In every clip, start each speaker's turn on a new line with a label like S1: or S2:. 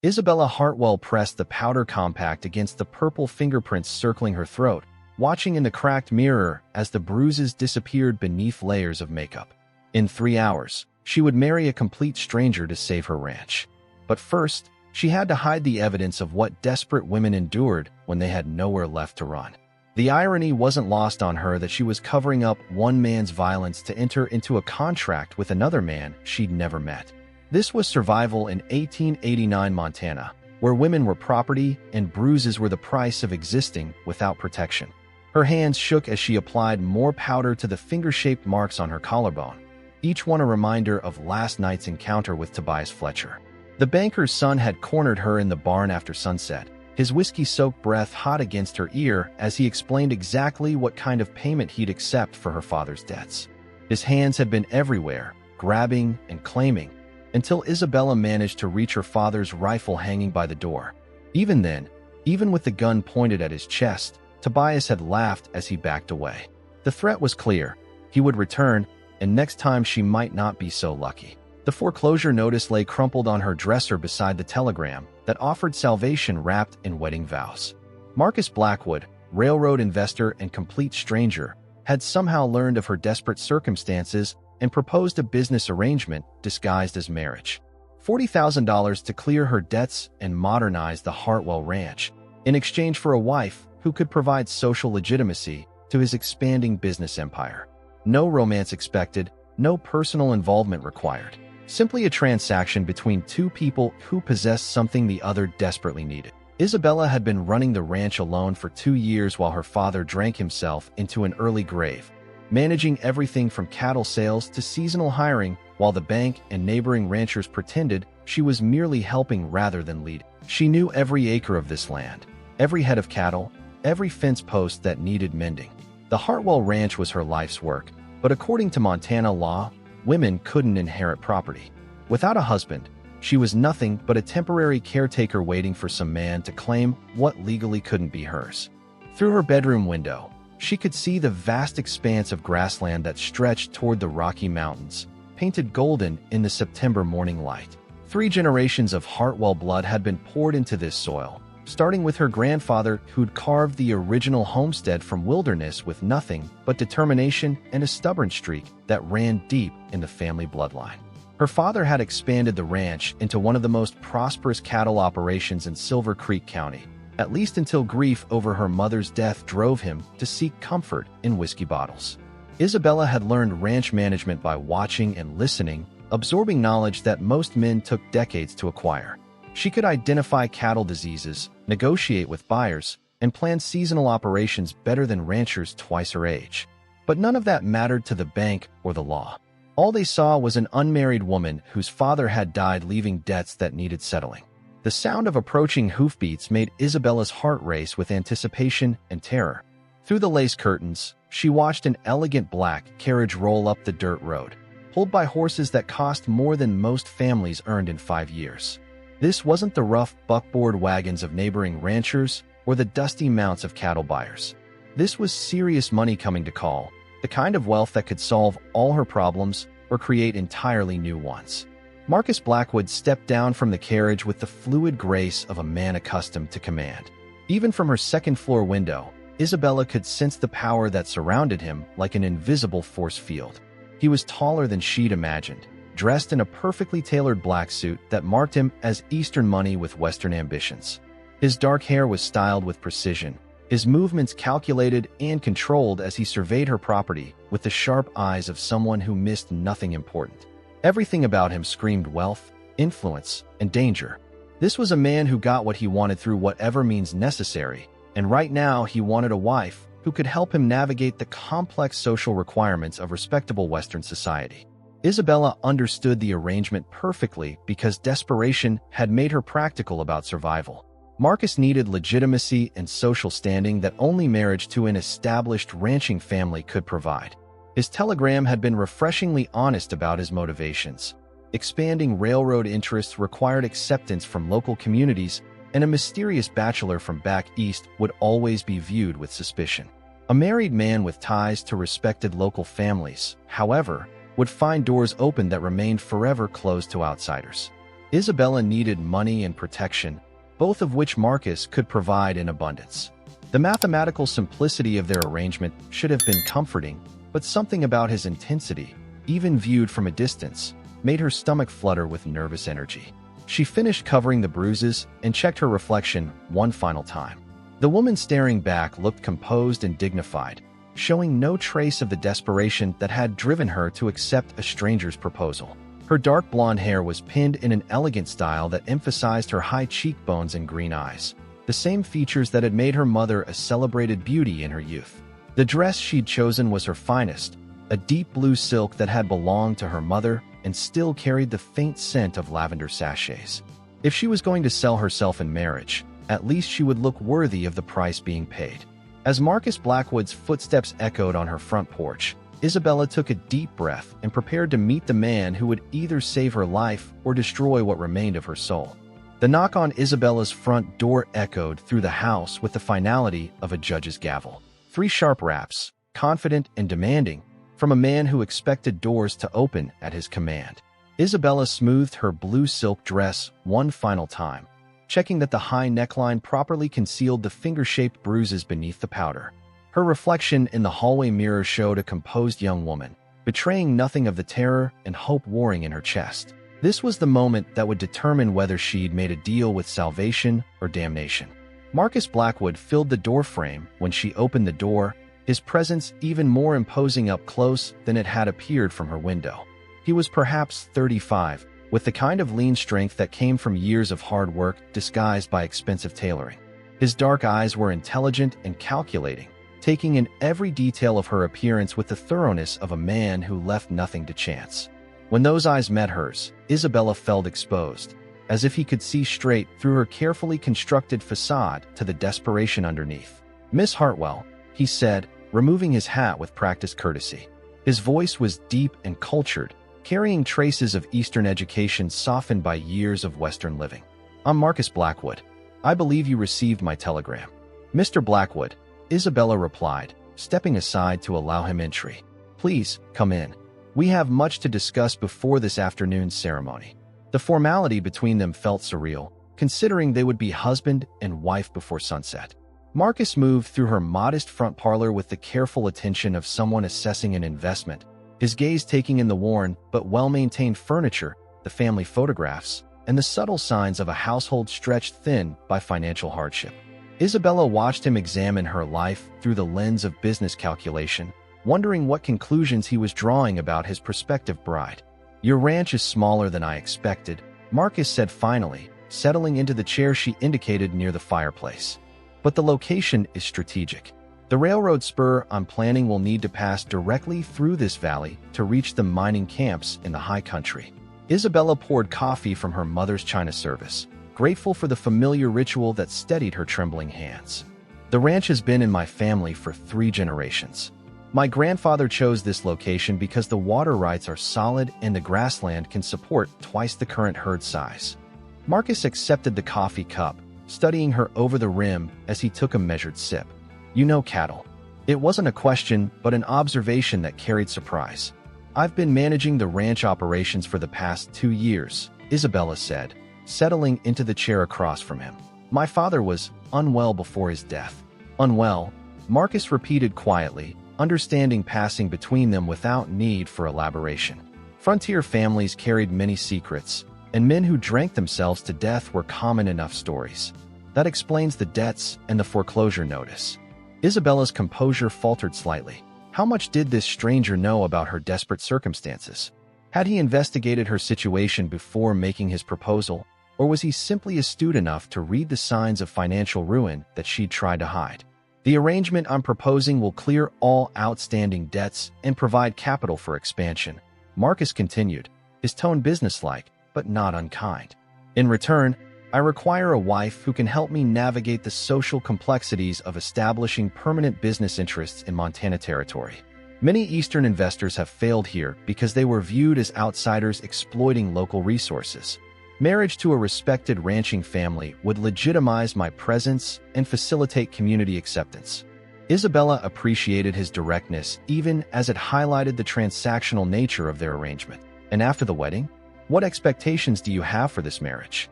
S1: Isabella Hartwell pressed the powder compact against the purple fingerprints circling her throat, watching in the cracked mirror as the bruises disappeared beneath layers of makeup. In 3 hours, she would marry a complete stranger to save her ranch. But first, she had to hide the evidence of what desperate women endured when they had nowhere left to run. The irony wasn't lost on her that she was covering up one man's violence to enter into a contract with another man she'd never met. This was survival in 1889 Montana, where women were property and bruises were the price of existing without protection. Her hands shook as she applied more powder to the finger-shaped marks on her collarbone, each one a reminder of last night's encounter with Tobias Fletcher. The banker's son had cornered her in the barn after sunset, his whiskey-soaked breath hot against her ear as he explained exactly what kind of payment he'd accept for her father's debts. His hands had been everywhere, grabbing and claiming, until Isabella managed to reach her father's rifle hanging by the door. Even then, even with the gun pointed at his chest, Tobias had laughed as he backed away. The threat was clear. He would return, and next time she might not be so lucky. The foreclosure notice lay crumpled on her dresser beside the telegram that offered salvation wrapped in wedding vows. Marcus Blackwood, railroad investor and complete stranger, had somehow learned of her desperate circumstances and proposed a business arrangement disguised as marriage. $40,000 to clear her debts and modernize the Hartwell Ranch, in exchange for a wife who could provide social legitimacy to his expanding business empire. No romance expected, no personal involvement required. Simply a transaction between two people who possessed something the other desperately needed. Isabella had been running the ranch alone for 2 years while her father drank himself into an early grave, managing everything from cattle sales to seasonal hiring, while the bank and neighboring ranchers pretended she was merely helping rather than leading. She knew every acre of this land, every head of cattle, every fence post that needed mending. The Hartwell Ranch was her life's work, but according to Montana law, women couldn't inherit property. Without a husband, she was nothing but a temporary caretaker waiting for some man to claim what legally couldn't be hers. Through her bedroom window, she could see the vast expanse of grassland that stretched toward the Rocky Mountains, painted golden in the September morning light. 3 generations of Hartwell blood had been poured into this soil, starting with her grandfather who'd carved the original homestead from wilderness with nothing but determination and a stubborn streak that ran deep in the family bloodline. Her father had expanded the ranch into one of the most prosperous cattle operations in Silver Creek County, at least until grief over her mother's death drove him to seek comfort in whiskey bottles. Isabella had learned ranch management by watching and listening, absorbing knowledge that most men took decades to acquire. She could identify cattle diseases, negotiate with buyers, and plan seasonal operations better than ranchers twice her age. But none of that mattered to the bank or the law. All they saw was an unmarried woman whose father had died, leaving debts that needed settling. The sound of approaching hoofbeats made Isabella's heart race with anticipation and terror. Through the lace curtains, she watched an elegant black carriage roll up the dirt road, pulled by horses that cost more than most families earned in 5 years. This wasn't the rough buckboard wagons of neighboring ranchers or the dusty mounts of cattle buyers. This was serious money coming to call, the kind of wealth that could solve all her problems or create entirely new ones. Marcus Blackwood stepped down from the carriage with the fluid grace of a man accustomed to command. Even from her second-floor window, Isabella could sense the power that surrounded him like an invisible force field. He was taller than she'd imagined, dressed in a perfectly tailored black suit that marked him as Eastern money with Western ambitions. His dark hair was styled with precision, his movements calculated and controlled as he surveyed her property with the sharp eyes of someone who missed nothing important. Everything about him screamed wealth, influence, and danger. This was a man who got what he wanted through whatever means necessary, and right now he wanted a wife who could help him navigate the complex social requirements of respectable Western society. Isabella understood the arrangement perfectly because desperation had made her practical about survival. Marcus needed legitimacy and social standing that only marriage to an established ranching family could provide. His telegram had been refreshingly honest about his motivations. Expanding railroad interests required acceptance from local communities, and a mysterious bachelor from back east would always be viewed with suspicion. A married man with ties to respected local families, however, would find doors open that remained forever closed to outsiders. Isabella needed money and protection, both of which Marcus could provide in abundance. The mathematical simplicity of their arrangement should have been comforting, but something about his intensity, even viewed from a distance, made her stomach flutter with nervous energy. She finished covering the bruises and checked her reflection one final time. The woman staring back looked composed and dignified, showing no trace of the desperation that had driven her to accept a stranger's proposal. Her dark blonde hair was pinned in an elegant style that emphasized her high cheekbones and green eyes, the same features that had made her mother a celebrated beauty in her youth. The dress she'd chosen was her finest, a deep blue silk that had belonged to her mother and still carried the faint scent of lavender sachets. If she was going to sell herself in marriage, at least she would look worthy of the price being paid. As Marcus Blackwood's footsteps echoed on her front porch, Isabella took a deep breath and prepared to meet the man who would either save her life or destroy what remained of her soul. The knock on Isabella's front door echoed through the house with the finality of a judge's gavel. 3 sharp raps, confident and demanding, from a man who expected doors to open at his command. Isabella smoothed her blue silk dress one final time, checking that the high neckline properly concealed the finger-shaped bruises beneath the powder. Her reflection in the hallway mirror showed a composed young woman, betraying nothing of the terror and hope warring in her chest. This was the moment that would determine whether she'd made a deal with salvation or damnation. Marcus Blackwood filled the doorframe when she opened the door, his presence even more imposing up close than it had appeared from her window. He was perhaps 35, with the kind of lean strength that came from years of hard work disguised by expensive tailoring. His dark eyes were intelligent and calculating, taking in every detail of her appearance with the thoroughness of a man who left nothing to chance. When those eyes met hers, Isabella felt exposed, as if he could see straight through her carefully constructed facade to the desperation underneath. "Miss Hartwell," he said, removing his hat with practiced courtesy. His voice was deep and cultured, carrying traces of Eastern education softened by years of Western living. "I'm Marcus Blackwood. I believe you received my telegram." "Mr. Blackwood," Isabella replied, stepping aside to allow him entry. "Please, come in. We have much to discuss before this afternoon's ceremony." The formality between them felt surreal, considering they would be husband and wife before sunset. Marcus moved through her modest front parlor with the careful attention of someone assessing an investment, his gaze taking in the worn but well-maintained furniture, the family photographs, and the subtle signs of a household stretched thin by financial hardship. Isabella watched him examine her life through the lens of business calculation, wondering what conclusions he was drawing about his prospective bride. "Your ranch is smaller than I expected," Marcus said finally, settling into the chair she indicated near the fireplace. "But the location is strategic. The railroad spur I'm planning will need to pass directly through this valley to reach the mining camps in the high country." Isabella poured coffee from her mother's china service, grateful for the familiar ritual that steadied her trembling hands. "The ranch has been in my family for 3 generations. My grandfather chose this location because the water rights are solid and the grassland can support twice the current herd size." Marcus accepted the coffee cup, studying her over the rim as he took a measured sip. "You know cattle." It wasn't a question, but an observation that carried surprise. "I've been managing the ranch operations for the past 2 years," Isabella said, settling into the chair across from him. "My father was unwell before his death." "Unwell," Marcus repeated quietly, understanding passing between them without need for elaboration. Frontier families carried many secrets, and men who drank themselves to death were common enough stories. That explains the debts and the foreclosure notice. Isabella's composure faltered slightly. How much did this stranger know about her desperate circumstances? Had he investigated her situation before making his proposal, or was he simply astute enough to read the signs of financial ruin that she'd tried to hide? "The arrangement I'm proposing will clear all outstanding debts and provide capital for expansion," Marcus continued, his tone businesslike, but not unkind. "In return, I require a wife who can help me navigate the social complexities of establishing permanent business interests in Montana Territory. Many Eastern investors have failed here because they were viewed as outsiders exploiting local resources. Marriage to a respected ranching family would legitimize my presence and facilitate community acceptance." Isabella appreciated his directness even as it highlighted the transactional nature of their arrangement. "And after the wedding?" What expectations do you have for this marriage?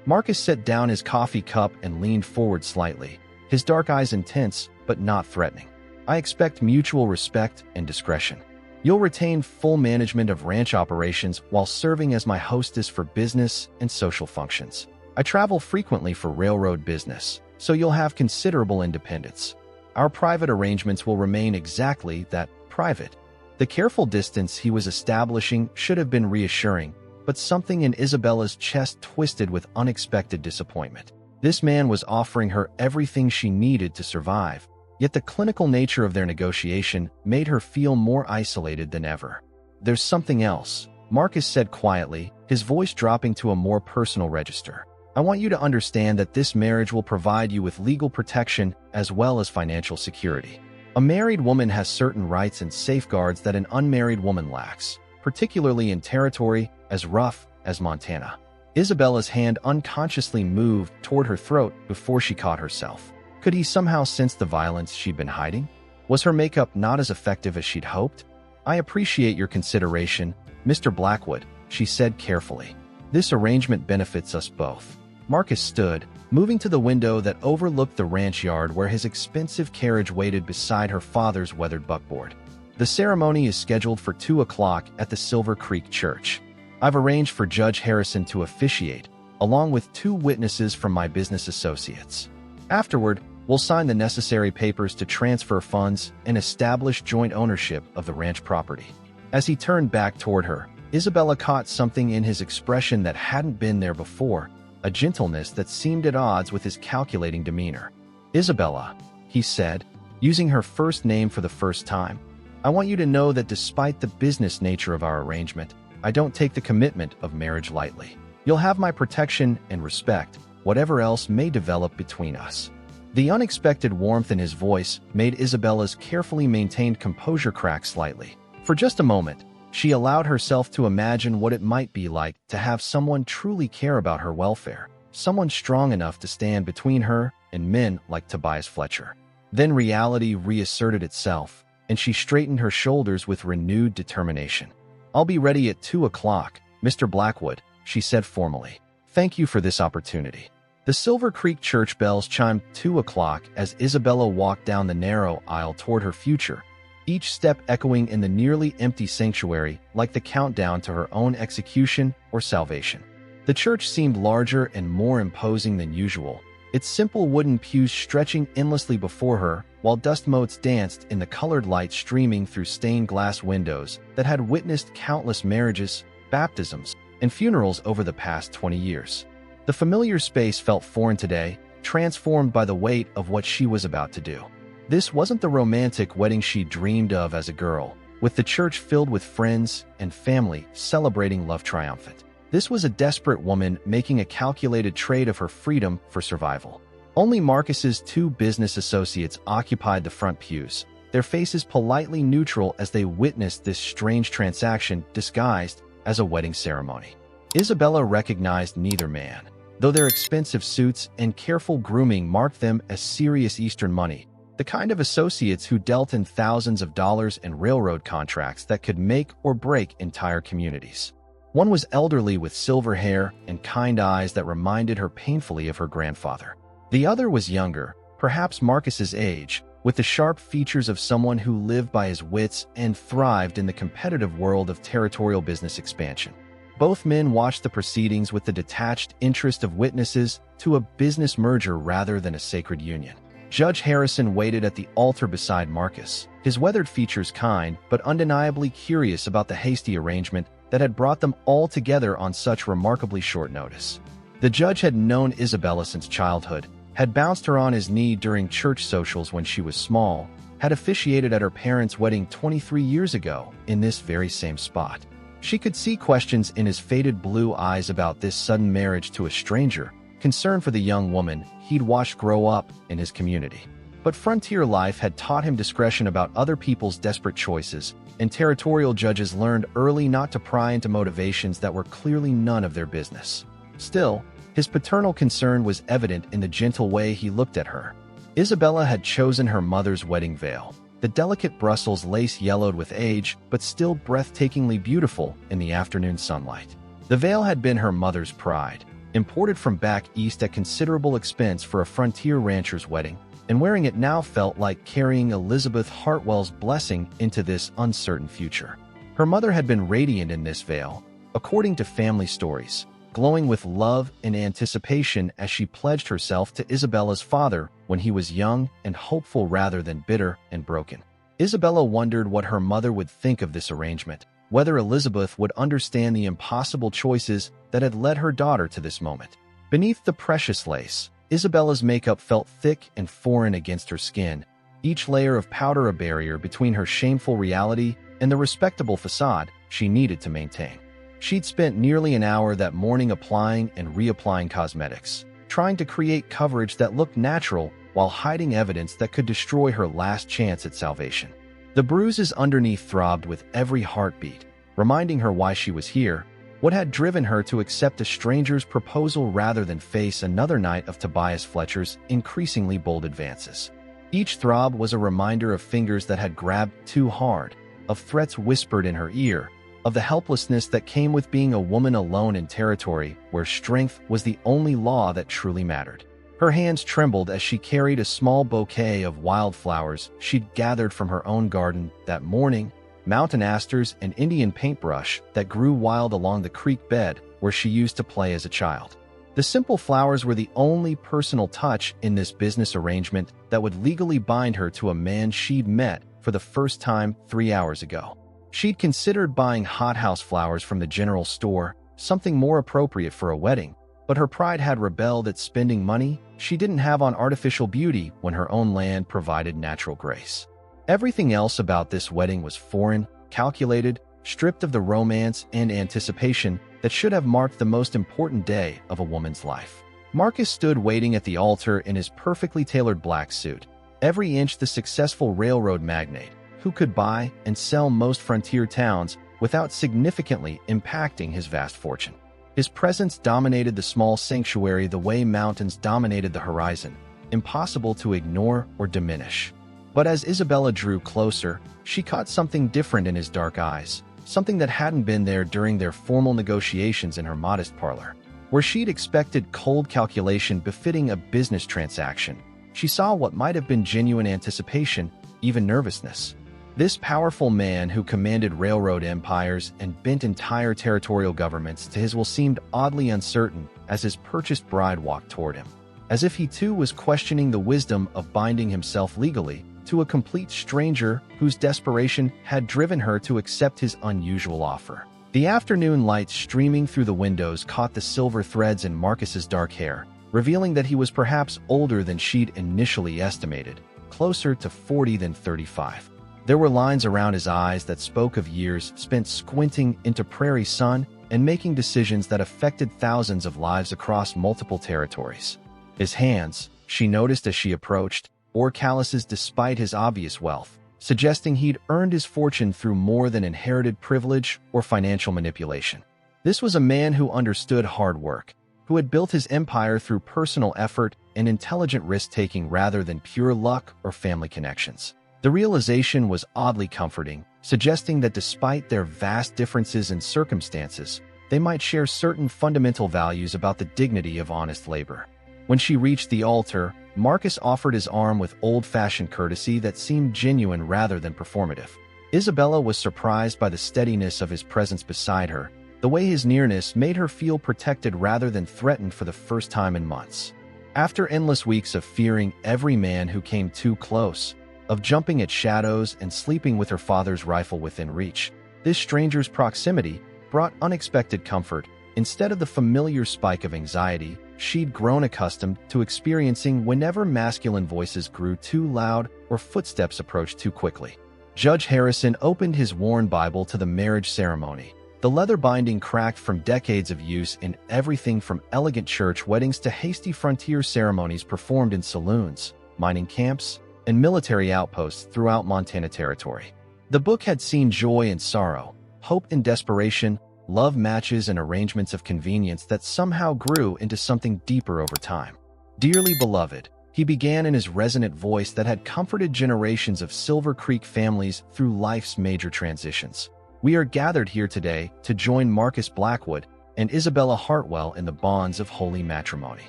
S1: Marcus set down his coffee cup and leaned forward slightly, his dark eyes intense but not threatening. I expect mutual respect and discretion. You'll retain full management of ranch operations while serving as my hostess for business and social functions. I travel frequently for railroad business, so you'll have considerable independence. Our private arrangements will remain exactly that, private. The careful distance he was establishing should have been reassuring, but something in Isabella's chest twisted with unexpected disappointment. This man was offering her everything she needed to survive, yet the clinical nature of their negotiation made her feel more isolated than ever. "There's something else," Marcus said quietly, his voice dropping to a more personal register. "I want you to understand that this marriage will provide you with legal protection as well as financial security. A married woman has certain rights and safeguards that an unmarried woman lacks, particularly in territory as rough as Montana." Isabella's hand unconsciously moved toward her throat before she caught herself. Could he somehow sense the violence she'd been hiding? Was her makeup not as effective as she'd hoped? "I appreciate your consideration, Mr. Blackwood," she said carefully. "This arrangement benefits us both." Marcus stood, moving to the window that overlooked the ranch yard where his expensive carriage waited beside her father's weathered buckboard. "The ceremony is scheduled for 2 o'clock at the Silver Creek Church. I've arranged for Judge Harrison to officiate, along with 2 witnesses from my business associates. Afterward, we'll sign the necessary papers to transfer funds and establish joint ownership of the ranch property." As he turned back toward her, Isabella caught something in his expression that hadn't been there before, a gentleness that seemed at odds with his calculating demeanor. "Isabella," he said, using her first name for the first time, "I want you to know that despite the business nature of our arrangement, I don't take the commitment of marriage lightly. You'll have my protection and respect, whatever else may develop between us." The unexpected warmth in his voice made Isabella's carefully maintained composure crack slightly. For just a moment, she allowed herself to imagine what it might be like to have someone truly care about her welfare, someone strong enough to stand between her and men like Tobias Fletcher. Then reality reasserted itself, and she straightened her shoulders with renewed determination. "I'll be ready at 2 o'clock, Mr. Blackwood," she said formally. "Thank you for this opportunity." The Silver Creek church bells chimed 2 o'clock as Isabella walked down the narrow aisle toward her future, each step echoing in the nearly empty sanctuary like the countdown to her own execution or salvation. The church seemed larger and more imposing than usual, its simple wooden pews stretching endlessly before her, while dust motes danced in the colored light streaming through stained glass windows that had witnessed countless marriages, baptisms, and funerals over the past 20 years. The familiar space felt foreign today, transformed by the weight of what she was about to do. This wasn't the romantic wedding she dreamed of as a girl, with the church filled with friends and family celebrating love triumphant. This was a desperate woman making a calculated trade of her freedom for survival. Only Marcus's 2 business associates occupied the front pews, their faces politely neutral as they witnessed this strange transaction disguised as a wedding ceremony. Isabella recognized neither man, though their expensive suits and careful grooming marked them as serious Eastern money, the kind of associates who dealt in thousands of dollars in railroad contracts that could make or break entire communities. One was elderly with silver hair and kind eyes that reminded her painfully of her grandfather. The other was younger, perhaps Marcus's age, with the sharp features of someone who lived by his wits and thrived in the competitive world of territorial business expansion. Both men watched the proceedings with the detached interest of witnesses to a business merger rather than a sacred union. Judge Harrison waited at the altar beside Marcus, his weathered features kind but undeniably curious about the hasty arrangement that had brought them all together on such remarkably short notice. The judge had known Isabella since childhood, had bounced her on his knee during church socials when she was small, had officiated at her parents' wedding 23 years ago in this very same spot. She could see questions in his faded blue eyes about this sudden marriage to a stranger, concern for the young woman he'd watched grow up in his community. But frontier life had taught him discretion about other people's desperate choices, and territorial judges learned early not to pry into motivations that were clearly none of their business. Still, his paternal concern was evident in the gentle way he looked at her. Isabella had chosen her mother's wedding veil, the delicate Brussels lace yellowed with age but still breathtakingly beautiful in the afternoon sunlight. The veil had been her mother's pride, imported from back east at considerable expense for a frontier rancher's wedding, and wearing it now felt like carrying Elizabeth Hartwell's blessing into this uncertain future. Her mother had been radiant in this veil, according to family stories, glowing with love and anticipation as she pledged herself to Isabella's father when he was young and hopeful rather than bitter and broken. Isabella wondered what her mother would think of this arrangement, whether Elizabeth would understand the impossible choices that had led her daughter to this moment. Beneath the precious lace, Isabella's makeup felt thick and foreign against her skin, each layer of powder a barrier between her shameful reality and the respectable facade she needed to maintain. She'd spent nearly an hour that morning applying and reapplying cosmetics, trying to create coverage that looked natural while hiding evidence that could destroy her last chance at salvation. The bruises underneath throbbed with every heartbeat, reminding her why she was here, what had driven her to accept a stranger's proposal rather than face another night of Tobias Fletcher's increasingly bold advances. Each throb was a reminder of fingers that had grabbed too hard, of threats whispered in her ear, of the helplessness that came with being a woman alone in territory where strength was the only law that truly mattered. Her hands trembled as she carried a small bouquet of wildflowers she'd gathered from her own garden that morning, mountain asters and Indian paintbrush that grew wild along the creek bed where she used to play as a child. The simple flowers were the only personal touch in this business arrangement that would legally bind her to a man she'd met for the first time 3 hours ago. She'd considered buying hothouse flowers from the general store, something more appropriate for a wedding, but her pride had rebelled at spending money she didn't have on artificial beauty when her own land provided natural grace. Everything else about this wedding was foreign, calculated, stripped of the romance and anticipation that should have marked the most important day of a woman's life. Marcus stood waiting at the altar in his perfectly tailored black suit, every inch the successful railroad magnate who could buy and sell most frontier towns without significantly impacting his vast fortune. His presence dominated the small sanctuary the way mountains dominated the horizon, impossible to ignore or diminish. But as Isabella drew closer, she caught something different in his dark eyes, something that hadn't been there during their formal negotiations in her modest parlor. Where she'd expected cold calculation befitting a business transaction, she saw what might have been genuine anticipation, even nervousness. This powerful man who commanded railroad empires and bent entire territorial governments to his will seemed oddly uncertain as his purchased bride walked toward him, as if he too was questioning the wisdom of binding himself legally to a complete stranger whose desperation had driven her to accept his unusual offer. The afternoon light streaming through the windows caught the silver threads in Marcus's dark hair, revealing that he was perhaps older than she'd initially estimated, closer to 40 than 35. There were lines around his eyes that spoke of years spent squinting into prairie sun and making decisions that affected thousands of lives across multiple territories. His hands, she noticed as she approached, bore calluses despite his obvious wealth, suggesting he'd earned his fortune through more than inherited privilege or financial manipulation. This was a man who understood hard work, who had built his empire through personal effort and intelligent risk-taking rather than pure luck or family connections. The realization was oddly comforting, suggesting that despite their vast differences in circumstances, they might share certain fundamental values about the dignity of honest labor. When she reached the altar, Marcus offered his arm with old-fashioned courtesy that seemed genuine rather than performative. Isabella was surprised by the steadiness of his presence beside her, the way his nearness made her feel protected rather than threatened for the first time in months. After endless weeks of fearing every man who came too close, of jumping at shadows and sleeping with her father's rifle within reach, this stranger's proximity brought unexpected comfort. Instead of the familiar spike of anxiety she'd grown accustomed to experiencing whenever masculine voices grew too loud or footsteps approached too quickly. Judge Harrison opened his worn Bible to the marriage ceremony. The leather binding cracked from decades of use in everything from elegant church weddings to hasty frontier ceremonies performed in saloons, mining camps, and military outposts throughout Montana Territory. The book had seen joy and sorrow, hope and desperation, love matches and arrangements of convenience that somehow grew into something deeper over time. Dearly beloved, he began in his resonant voice that had comforted generations of Silver Creek families through life's major transitions. We are gathered here today to join Marcus Blackwood, and Isabella Hartwell in the bonds of holy matrimony.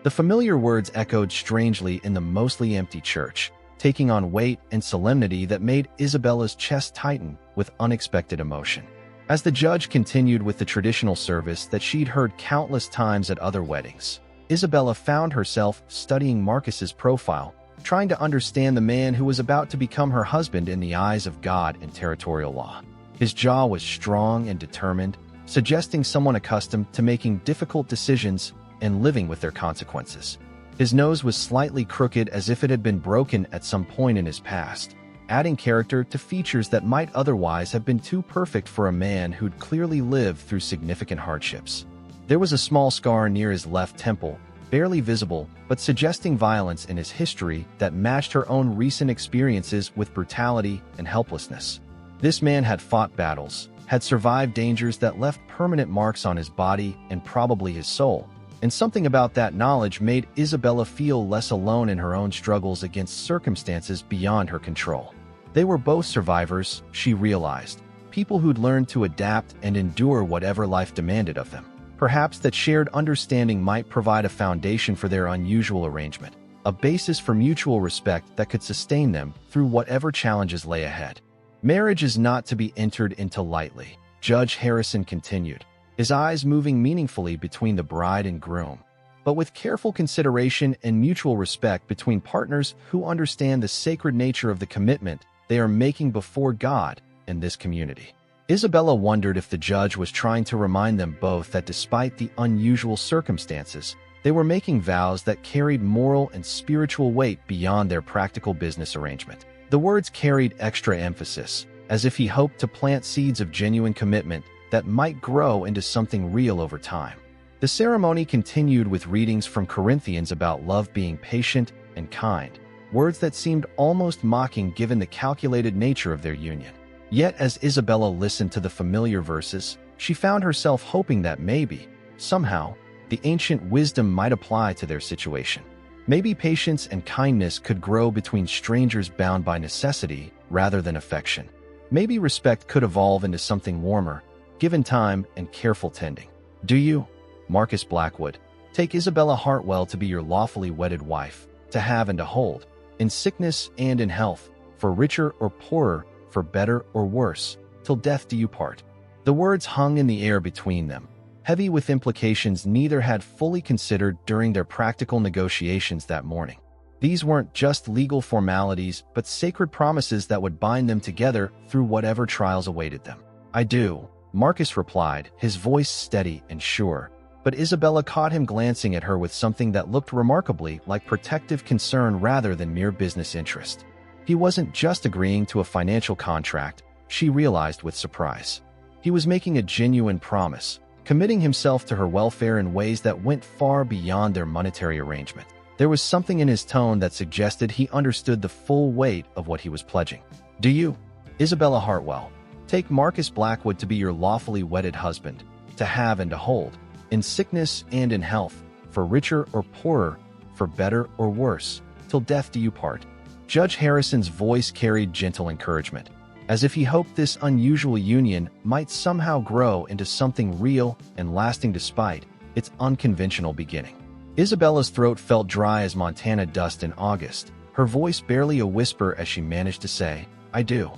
S1: The familiar words echoed strangely in the mostly empty church, taking on weight and solemnity that made Isabella's chest tighten with unexpected emotion. As the judge continued with the traditional service that she'd heard countless times at other weddings, Isabella found herself studying Marcus's profile, trying to understand the man who was about to become her husband in the eyes of God and territorial law. His jaw was strong and determined, suggesting someone accustomed to making difficult decisions and living with their consequences. His nose was slightly crooked as if it had been broken at some point in his past, adding character to features that might otherwise have been too perfect for a man who'd clearly lived through significant hardships. There was a small scar near his left temple, barely visible, but suggesting violence in his history that matched her own recent experiences with brutality and helplessness. This man had fought battles, had survived dangers that left permanent marks on his body and probably his soul, and something about that knowledge made Isabella feel less alone in her own struggles against circumstances beyond her control. They were both survivors, she realized, people who'd learned to adapt and endure whatever life demanded of them. Perhaps that shared understanding might provide a foundation for their unusual arrangement, a basis for mutual respect that could sustain them through whatever challenges lay ahead. Marriage is not to be entered into lightly, Judge Harrison continued, his eyes moving meaningfully between the bride and groom. But with careful consideration and mutual respect between partners who understand the sacred nature of the commitment they are making before God and this community. Isabella wondered if the judge was trying to remind them both that despite the unusual circumstances, they were making vows that carried moral and spiritual weight beyond their practical business arrangement. The words carried extra emphasis, as if he hoped to plant seeds of genuine commitment that might grow into something real over time. The ceremony continued with readings from Corinthians about love being patient and kind, words that seemed almost mocking given the calculated nature of their union. Yet as Isabella listened to the familiar verses, she found herself hoping that maybe, somehow, the ancient wisdom might apply to their situation. Maybe patience and kindness could grow between strangers bound by necessity rather than affection. Maybe respect could evolve into something warmer, given time and careful tending. Do you, Marcus Blackwood, take Isabella Hartwell to be your lawfully wedded wife, to have and to hold, in sickness and in health, for richer or poorer, for better or worse, till death do you part? The words hung in the air between them, heavy with implications neither had fully considered during their practical negotiations that morning. These weren't just legal formalities, but sacred promises that would bind them together through whatever trials awaited them. I do, Marcus replied, his voice steady and sure, but Isabella caught him glancing at her with something that looked remarkably like protective concern rather than mere business interest. He wasn't just agreeing to a financial contract, she realized with surprise. He was making a genuine promise, committing himself to her welfare in ways that went far beyond their monetary arrangement. There was something in his tone that suggested he understood the full weight of what he was pledging. Do you, Isabella Hartwell, take Marcus Blackwood to be your lawfully wedded husband, to have and to hold, in sickness and in health, for richer or poorer, for better or worse, till death do you part? Judge Harrison's voice carried gentle encouragement, as if he hoped this unusual union might somehow grow into something real and lasting despite its unconventional beginning. Isabella's throat felt dry as Montana dust in August, her voice barely a whisper as she managed to say, I do.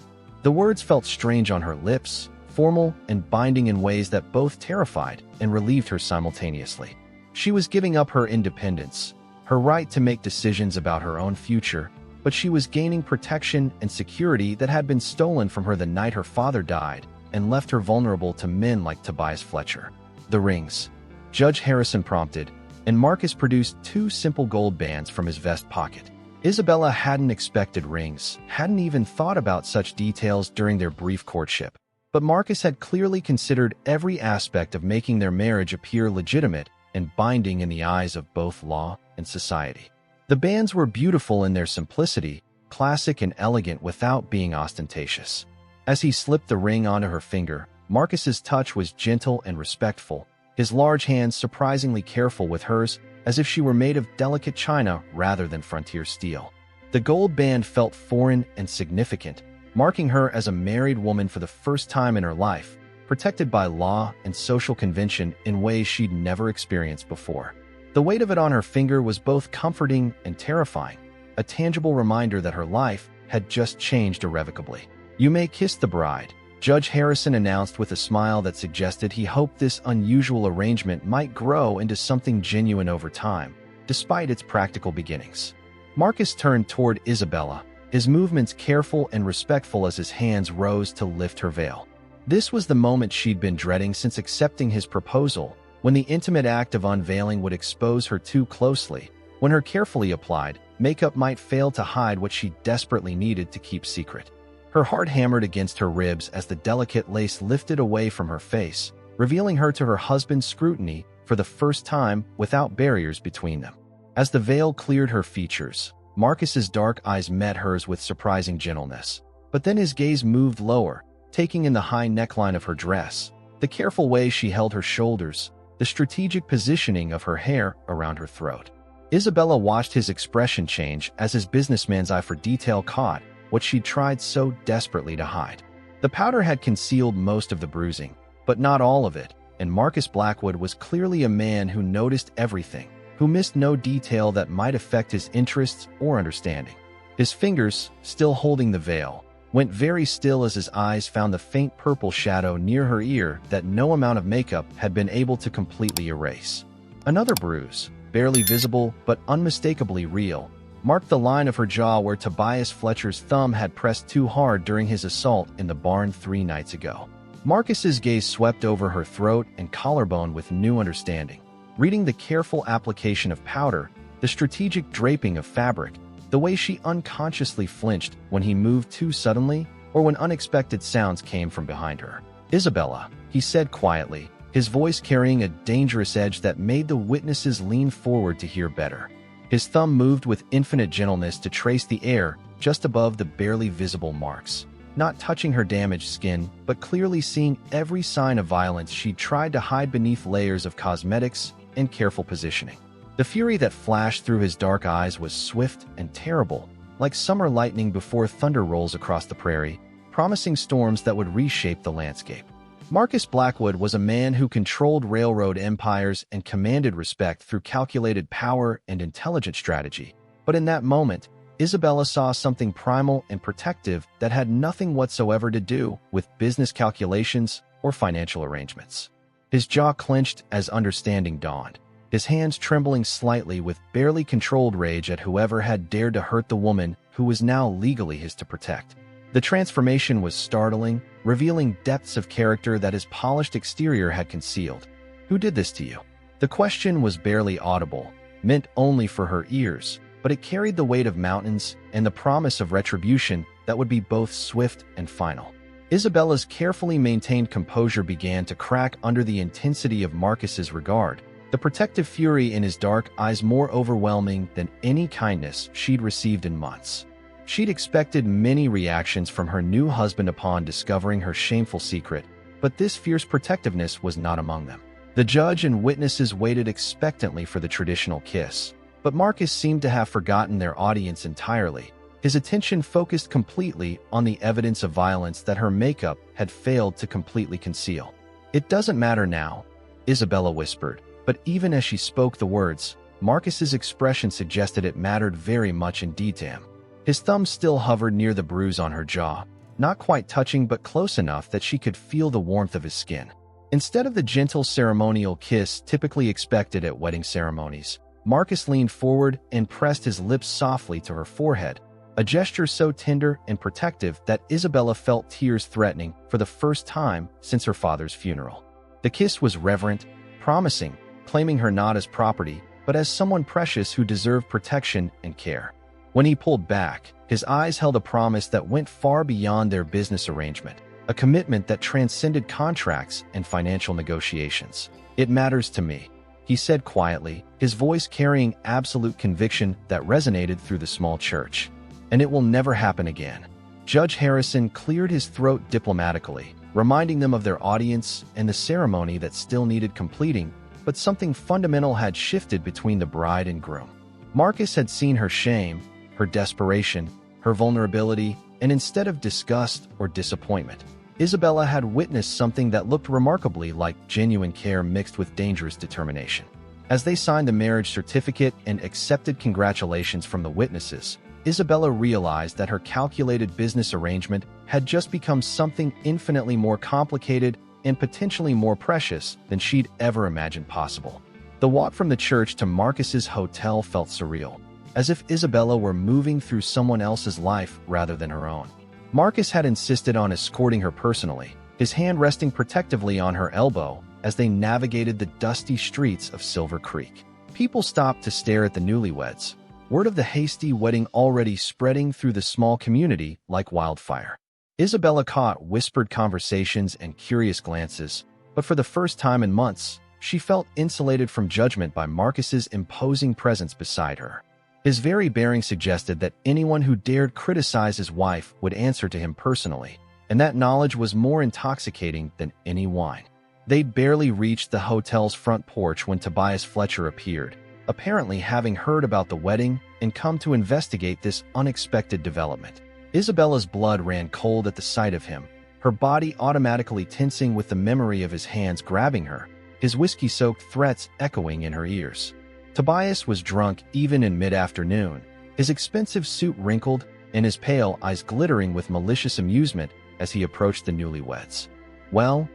S1: The words felt strange on her lips, formal and binding in ways that both terrified and relieved her simultaneously. She was giving up her independence, her right to make decisions about her own future, but she was gaining protection and security that had been stolen from her the night her father died and left her vulnerable to men like Tobias Fletcher. The rings, Judge Harrison prompted, and Marcus produced 2 simple gold bands from his vest pocket. Isabella hadn't expected rings, hadn't even thought about such details during their brief courtship. But Marcus had clearly considered every aspect of making their marriage appear legitimate and binding in the eyes of both law and society. The bands were beautiful in their simplicity, classic and elegant without being ostentatious. As he slipped the ring onto her finger, Marcus's touch was gentle and respectful, his large hands surprisingly careful with hers, as if she were made of delicate china rather than frontier steel. The gold band felt foreign and significant, marking her as a married woman for the first time in her life, protected by law and social convention in ways she'd never experienced before. The weight of it on her finger was both comforting and terrifying, a tangible reminder that her life had just changed irrevocably. "You may kiss the bride," Judge Harrison announced with a smile that suggested he hoped this unusual arrangement might grow into something genuine over time, despite its practical beginnings. Marcus turned toward Isabella, his movements careful and respectful as his hands rose to lift her veil. This was the moment she'd been dreading since accepting his proposal, when the intimate act of unveiling would expose her too closely, when her carefully applied makeup might fail to hide what she desperately needed to keep secret. Her heart hammered against her ribs as the delicate lace lifted away from her face, revealing her to her husband's scrutiny for the first time without barriers between them. As the veil cleared her features, Marcus's dark eyes met hers with surprising gentleness. But then his gaze moved lower, taking in the high neckline of her dress, the careful way she held her shoulders, the strategic positioning of her hair around her throat. Isabella watched his expression change as his businessman's eye for detail caught what she'd tried so desperately to hide. The powder had concealed most of the bruising, but not all of it, and Marcus Blackwood was clearly a man who noticed everything, who missed no detail that might affect his interests or understanding. His fingers, still holding the veil, went very still as his eyes found the faint purple shadow near her ear that no amount of makeup had been able to completely erase. Another bruise, barely visible but unmistakably real, marked the line of her jaw where Tobias Fletcher's thumb had pressed too hard during his assault in the barn 3 nights ago. Marcus's gaze swept over her throat and collarbone with new understanding, reading the careful application of powder, the strategic draping of fabric, the way she unconsciously flinched when he moved too suddenly or when unexpected sounds came from behind her. "Isabella," he said quietly, his voice carrying a dangerous edge that made the witnesses lean forward to hear better. His thumb moved with infinite gentleness to trace the air just above the barely visible marks, not touching her damaged skin, but clearly seeing every sign of violence she'd tried to hide beneath layers of cosmetics and careful positioning. The fury that flashed through his dark eyes was swift and terrible, like summer lightning before thunder rolls across the prairie, promising storms that would reshape the landscape. Marcus Blackwood was a man who controlled railroad empires and commanded respect through calculated power and intelligent strategy. But in that moment, Isabella saw something primal and protective that had nothing whatsoever to do with business calculations or financial arrangements. His jaw clenched as understanding dawned, his hands trembling slightly with barely controlled rage at whoever had dared to hurt the woman who was now legally his to protect. The transformation was startling, revealing depths of character that his polished exterior had concealed. "Who did this to you?" The question was barely audible, meant only for her ears, but it carried the weight of mountains and the promise of retribution that would be both swift and final. Isabella's carefully maintained composure began to crack under the intensity of Marcus's regard, the protective fury in his dark eyes more overwhelming than any kindness she'd received in months. She'd expected many reactions from her new husband upon discovering her shameful secret, but this fierce protectiveness was not among them. The judge and witnesses waited expectantly for the traditional kiss, but Marcus seemed to have forgotten their audience entirely, his attention focused completely on the evidence of violence that her makeup had failed to completely conceal. "It doesn't matter now," Isabella whispered, but even as she spoke the words, Marcus's expression suggested it mattered very much indeed to him. His thumb still hovered near the bruise on her jaw, not quite touching but close enough that she could feel the warmth of his skin. Instead of the gentle ceremonial kiss typically expected at wedding ceremonies, Marcus leaned forward and pressed his lips softly to her forehead, a gesture so tender and protective that Isabella felt tears threatening for the first time since her father's funeral. The kiss was reverent, promising, claiming her not as property, but as someone precious who deserved protection and care. When he pulled back, his eyes held a promise that went far beyond their business arrangement, a commitment that transcended contracts and financial negotiations. "It matters to me," he said quietly, his voice carrying absolute conviction that resonated through the small church. "And it will never happen again." Judge Harrison cleared his throat diplomatically, reminding them of their audience and the ceremony that still needed completing, but something fundamental had shifted between the bride and groom. Marcus had seen her shame, her desperation, her vulnerability, and instead of disgust or disappointment, Isabella had witnessed something that looked remarkably like genuine care mixed with dangerous determination. As they signed the marriage certificate and accepted congratulations from the witnesses, Isabella realized that her calculated business arrangement had just become something infinitely more complicated and potentially more precious than she'd ever imagined possible. The walk from the church to Marcus's hotel felt surreal, as if Isabella were moving through someone else's life rather than her own. Marcus had insisted on escorting her personally, his hand resting protectively on her elbow as they navigated the dusty streets of Silver Creek. People stopped to stare at the newlyweds, word of the hasty wedding already spreading through the small community like wildfire. Isabella caught whispered conversations and curious glances, but for the first time in months, she felt insulated from judgment by Marcus's imposing presence beside her. His very bearing suggested that anyone who dared criticize his wife would answer to him personally, and that knowledge was more intoxicating than any wine. They'd barely reached the hotel's front porch when Tobias Fletcher appeared, apparently having heard about the wedding and come to investigate this unexpected development. Isabella's blood ran cold at the sight of him, her body automatically tensing with the memory of his hands grabbing her, his whiskey-soaked threats echoing in her ears. Tobias was drunk even in mid-afternoon, his expensive suit wrinkled and his pale eyes glittering with malicious amusement as he approached the newlyweds. Well,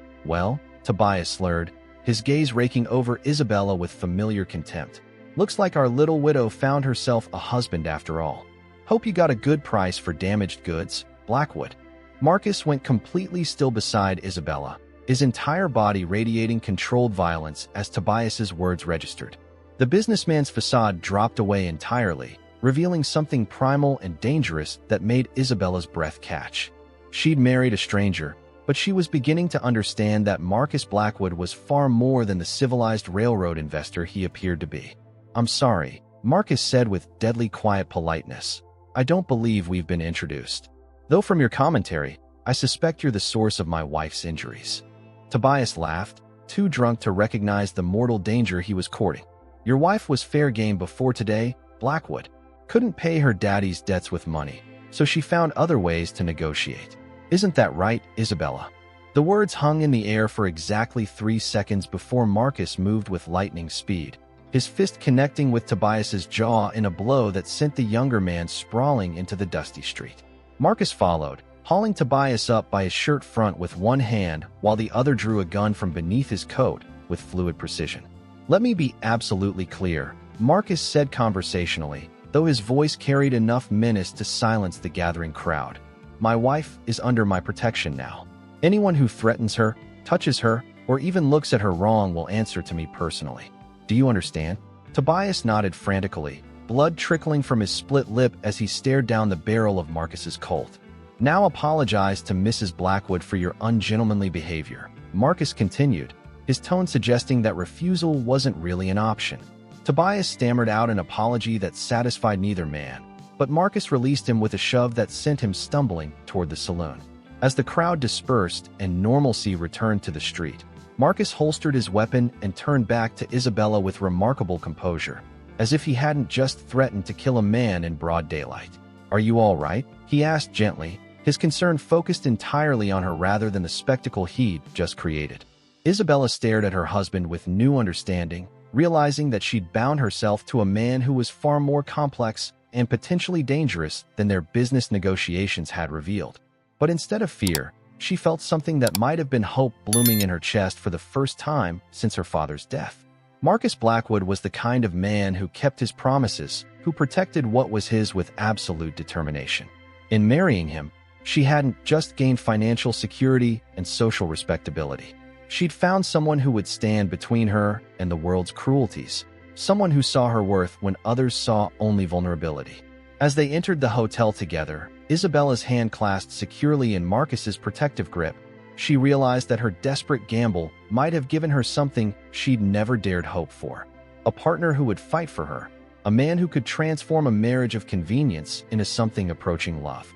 S1: Tobias slurred, his gaze raking over Isabella with familiar contempt. Looks like our little widow found herself a husband after all. Hope you got a good price for damaged goods, Blackwood. Marcus went completely still beside Isabella, his entire body radiating controlled violence as Tobias's words registered. The businessman's facade dropped away entirely, revealing something primal and dangerous that made Isabella's breath catch. She'd married a stranger, but she was beginning to understand that Marcus Blackwood was far more than the civilized railroad investor he appeared to be. "I'm sorry," Marcus said with deadly quiet politeness. "I don't believe we've been introduced. Though from your commentary, I suspect you're the source of my wife's injuries." Tobias laughed, too drunk to recognize the mortal danger he was courting. "Your wife was fair game before today, Blackwood. Couldn't pay her daddy's debts with money, so she found other ways to negotiate. Isn't that right, Isabella?" The words hung in the air for exactly 3 seconds before Marcus moved with lightning speed, his fist connecting with Tobias's jaw in a blow that sent the younger man sprawling into the dusty street. Marcus followed, hauling Tobias up by his shirt front with one hand while the other drew a gun from beneath his coat with fluid precision. "Let me be absolutely clear," Marcus said conversationally, though his voice carried enough menace to silence the gathering crowd. "My wife is under my protection now. Anyone who threatens her, touches her, or even looks at her wrong will answer to me personally. Do you understand?" Tobias nodded frantically, blood trickling from his split lip as he stared down the barrel of Marcus's Colt. "Now apologize to Mrs. Blackwood for your ungentlemanly behavior," Marcus continued, his tone suggesting that refusal wasn't really an option. Tobias stammered out an apology that satisfied neither man, but Marcus released him with a shove that sent him stumbling toward the saloon. As the crowd dispersed and normalcy returned to the street, Marcus holstered his weapon and turned back to Isabella with remarkable composure, as if he hadn't just threatened to kill a man in broad daylight. "Are you all right?" he asked gently, his concern focused entirely on her rather than the spectacle he'd just created. Isabella stared at her husband with new understanding, realizing that she'd bound herself to a man who was far more complex and potentially dangerous than their business negotiations had revealed. But instead of fear, she felt something that might have been hope blooming in her chest for the first time since her father's death. Marcus Blackwood was the kind of man who kept his promises, who protected what was his with absolute determination. In marrying him, she hadn't just gained financial security and social respectability. She'd found someone who would stand between her and the world's cruelties, someone who saw her worth when others saw only vulnerability. As they entered the hotel together, Isabella's hand clasped securely in Marcus's protective grip, she realized that her desperate gamble might have given her something she'd never dared hope for. A partner who would fight for her, a man who could transform a marriage of convenience into something approaching love.